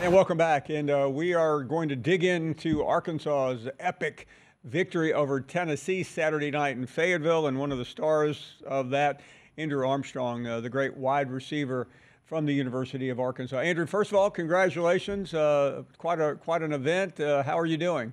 And welcome back. And we are going to dig into Arkansas's epic victory over Tennessee Saturday night in Fayetteville. And one of the stars of that, Andrew Armstrong, the great wide receiver from the University of Arkansas. Andrew, first of all, congratulations. Quite an event. How are you doing?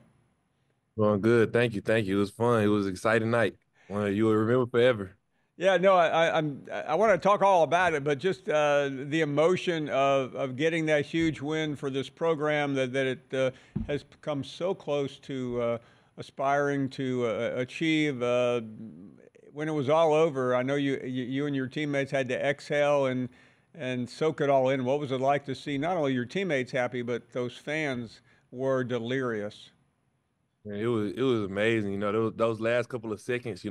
Going good. Thank you. Thank you. It was fun. It was an exciting night. One you will remember forever. Yeah, no, I want to talk all about it, but just the emotion of getting that huge win for this program that it has come so close to aspiring to achieve. When it was all over, I know you and your teammates had to exhale and soak it all in. What was it like to see not only your teammates happy, but those fans were delirious? Man, it was amazing. Those last couple of seconds,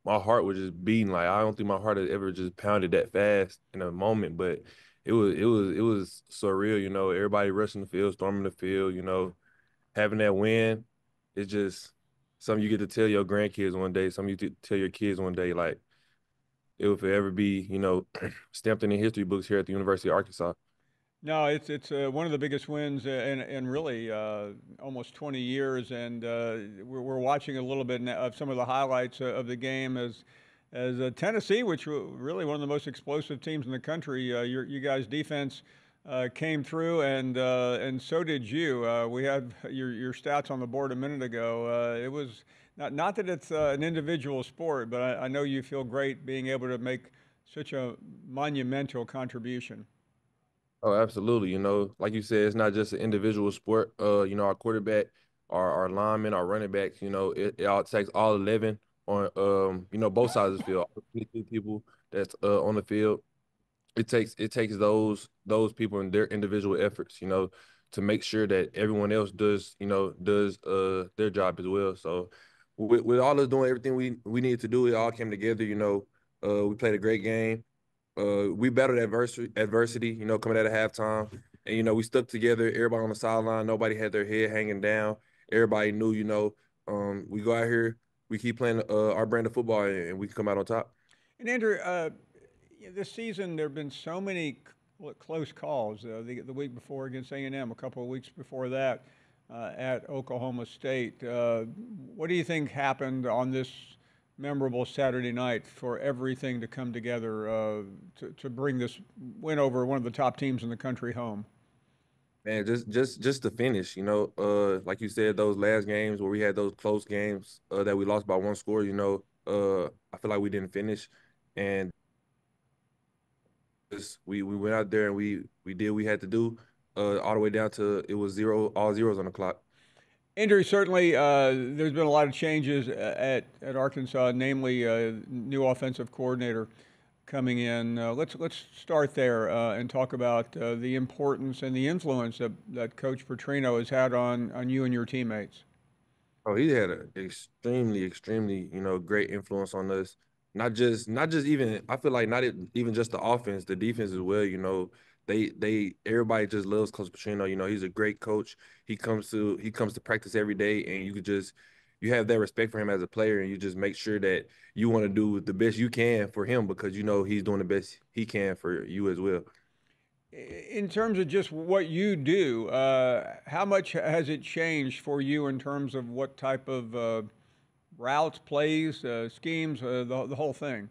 my heart was just beating. Like I don't think my heart had ever just pounded that fast in a moment. But it was surreal. Everybody rushing the field, storming the field. Having that win, it's just something you get to tell your grandkids one day. Something you tell your kids one day. Like it will forever be, stamped in the history books here at the University of Arkansas. No, it's one of the biggest wins in really almost 20 years, and we're watching a little bit of some of the highlights of the game as Tennessee, which were really one of the most explosive teams in the country. You guys' defense came through, and so did you. We had your stats on the board a minute ago. It was not that it's an individual sport, but I know you feel great being able to make such a monumental contribution. Oh, absolutely. Like you said, it's not just an individual sport. Our quarterback, our linemen, our running backs, it all takes all 11 on both sides of the field. All 22 people that's on the field. It takes those people and their individual efforts, to make sure that everyone else does their job as well. So with all us doing everything we needed to do, it all came together, we played a great game. We battled adversity, coming out of halftime. And, we stuck together, everybody on the sideline, nobody had their head hanging down. Everybody knew, we go out here, we keep playing our brand of football and we can come out on top. And Andrew, this season there have been so many close calls. The week before against A&M, a couple of weeks before that at Oklahoma State. What do you think happened on this memorable Saturday night for everything to come together to bring this win over one of the top teams in the country home? Man, just to finish, like you said, those last games where we had those close games that we lost by one score, I feel like we didn't finish. And we went out there and we did what we had to do, all the way down to it was all zeros on the clock. Andrew, certainly there's been a lot of changes at Arkansas, namely new offensive coordinator coming in. Let's start there and talk about the importance and the influence that Coach Petrino has had on you and your teammates. Oh, he had an extremely, great influence on us. Not just even I feel like not even just the offense, the defense as well. They everybody just loves Coach Petrino. He's a great coach. He comes to practice every day, and you have that respect for him as a player, and you just make sure that you want to do the best you can for him because he's doing the best he can for you as well. In terms of just what you do, how much has it changed for you in terms of what type of routes, plays, schemes, the whole thing?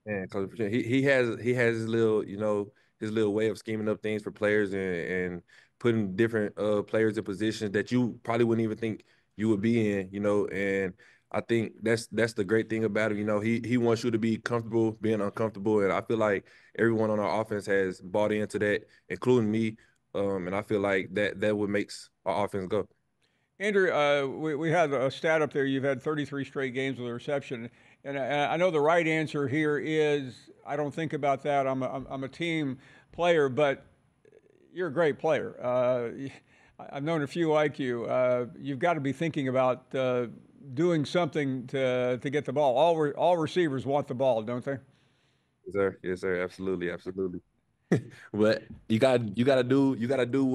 Man, Coach Petrino, he has his little way of scheming up things for players and putting different players in positions that you probably wouldn't even think you would be in, and I think that's the great thing about him. He wants you to be comfortable being uncomfortable, and I feel like everyone on our offense has bought into that, including me. And I feel like that what makes our offense go. Andrew, we had a stat up there. You've had 33 straight games with a reception. And I know the right answer here is I don't think about that. I'm a team player, but you're a great player. I've known a few like you. You've got to be thinking about doing something to get the ball. All receivers want the ball, don't they? Yes, sir. Yes, sir. Absolutely, absolutely. But you gotta do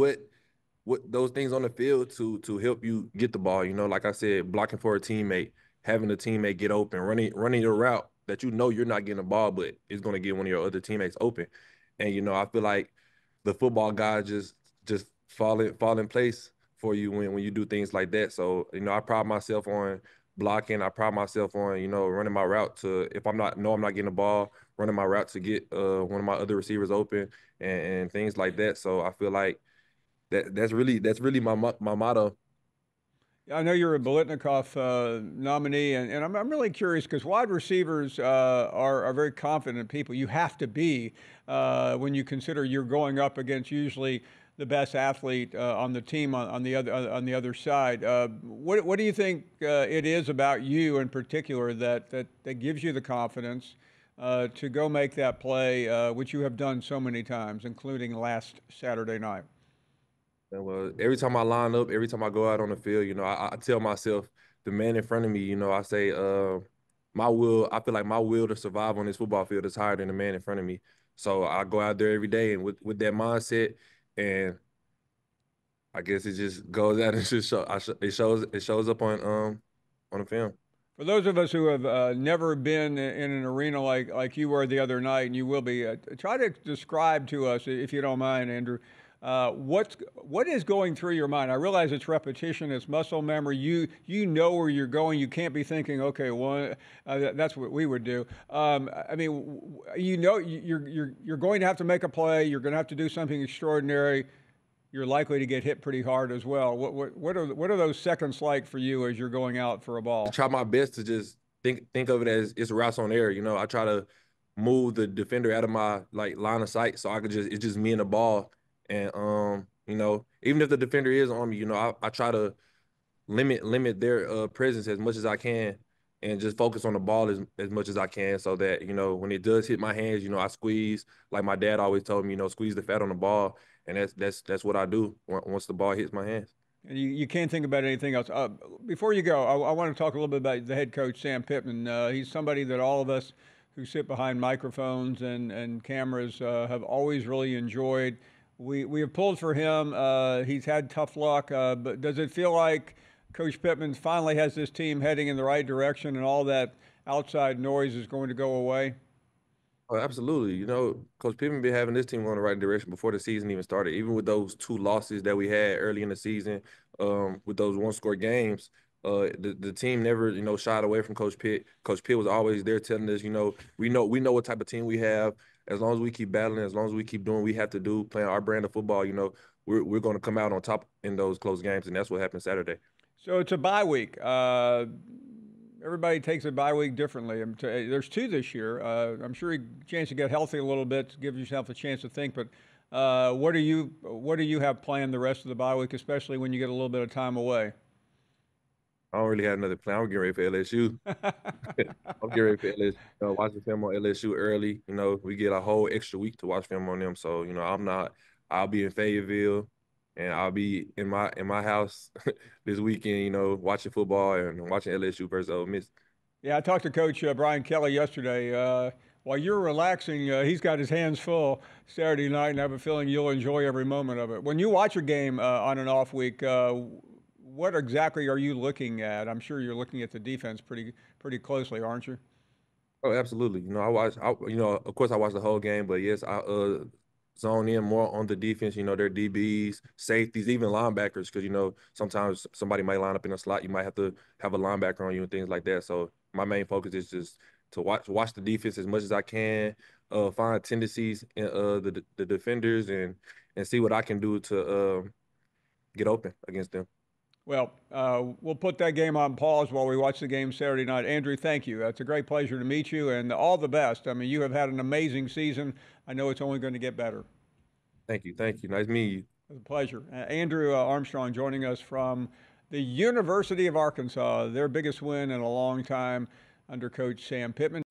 what those things on the field to help you get the ball. Like I said, blocking for a teammate, having a teammate get open, running your route that you're not getting the ball, but it's gonna get one of your other teammates open. And I feel like the football guys just fall in place for you when you do things like that. So, I pride myself on blocking. I pride myself on, running my route to, if I'm not getting the ball, running my route to get one of my other receivers open and things like that. So I feel like that's really my motto. I know you're a Bolitnikoff nominee, and I'm really curious because wide receivers are very confident people. You have to be when you consider you're going up against usually the best athlete on the team on the other side. What do you think it is about you in particular that gives you the confidence to go make that play, which you have done so many times, including last Saturday night? And well, every time I line up, every time I go out on the field, I tell myself, the man in front of me, I say, I feel like my will to survive on this football field is higher than the man in front of me. So I go out there every day and with that mindset, and I guess it just goes out and just it shows up on the film. For those of us who have never been in an arena like you were the other night, and you will be, try to describe to us, if you don't mind, Andrew, what is going through your mind? I realize it's repetition, it's muscle memory. You know where you're going. You can't be thinking, okay, well, that's what we would do. I mean, you're going to have to make a play. You're going to have to do something extraordinary. You're likely to get hit pretty hard as well. What are those seconds like for you as you're going out for a I ball? try my best to just think of it as it's routes on air. I try to move the defender out of my like line of sight so I could it's just me and the ball. And even if the defender is on me, I try to limit their presence as much as I can and just focus on the ball as much as I can so that, when it does hit my hands, I squeeze, like my dad always told me, squeeze the fat on the ball. And that's what I do once the ball hits my hands. And you can't think about anything else. Before you go, I want to talk a little bit about the head coach, Sam Pitman. He's somebody that all of us who sit behind microphones and cameras have always really enjoyed. We have pulled for him. He's had tough luck, but does it feel like Coach Pittman finally has this team heading in the right direction and all that outside noise is going to go away? Oh, absolutely. Coach Pittman been having this team going the right direction before the season even started. Even with those two losses that we had early in the season, with those one-score games, the team never, shied away from Coach Pitt. Coach Pitt was always there telling us, we know what type of team we have. As long as we keep battling, as long as we keep doing what we have to do, playing our brand of football, we're going to come out on top in those close games, and that's what happened Saturday. So it's a bye week. Everybody takes a bye week differently. There's two this year. I'm sure you chance to get healthy a little bit to give yourself a chance to think. But what do you have planned the rest of the bye week, especially when you get a little bit of time away? I don't really have another plan. I'm getting ready for LSU. I'm getting ready for LSU. Watching film on LSU early. We get a whole extra week to watch film on them. So I'll be in Fayetteville, and I'll be in my house this weekend. Watching football and watching LSU versus Ole Miss. Yeah, I talked to Coach Brian Kelly yesterday. While you're relaxing, he's got his hands full Saturday night, and I have a feeling you'll enjoy every moment of it. When you watch a game on an off week, what exactly are you looking at? I'm sure you're looking at the defense pretty closely, aren't you? Oh, absolutely. Of course I watch the whole game, but yes, I zone in more on the defense, their DBs, safeties, even linebackers, because, sometimes somebody might line up in a slot. You might have to have a linebacker on you and things like that. So my main focus is just to watch the defense as much as I can, find tendencies in the defenders and see what I can do to get open against them. Well, we'll put that game on pause while we watch the game Saturday night. Andrew, thank you. It's a great pleasure to meet you, and all the best. I mean, you have had an amazing season. I know it's only going to get better. Thank you. Thank you. Nice meeting you. It's a pleasure. Andrew Armstrong joining us from the University of Arkansas, their biggest win in a long time under Coach Sam Pitman.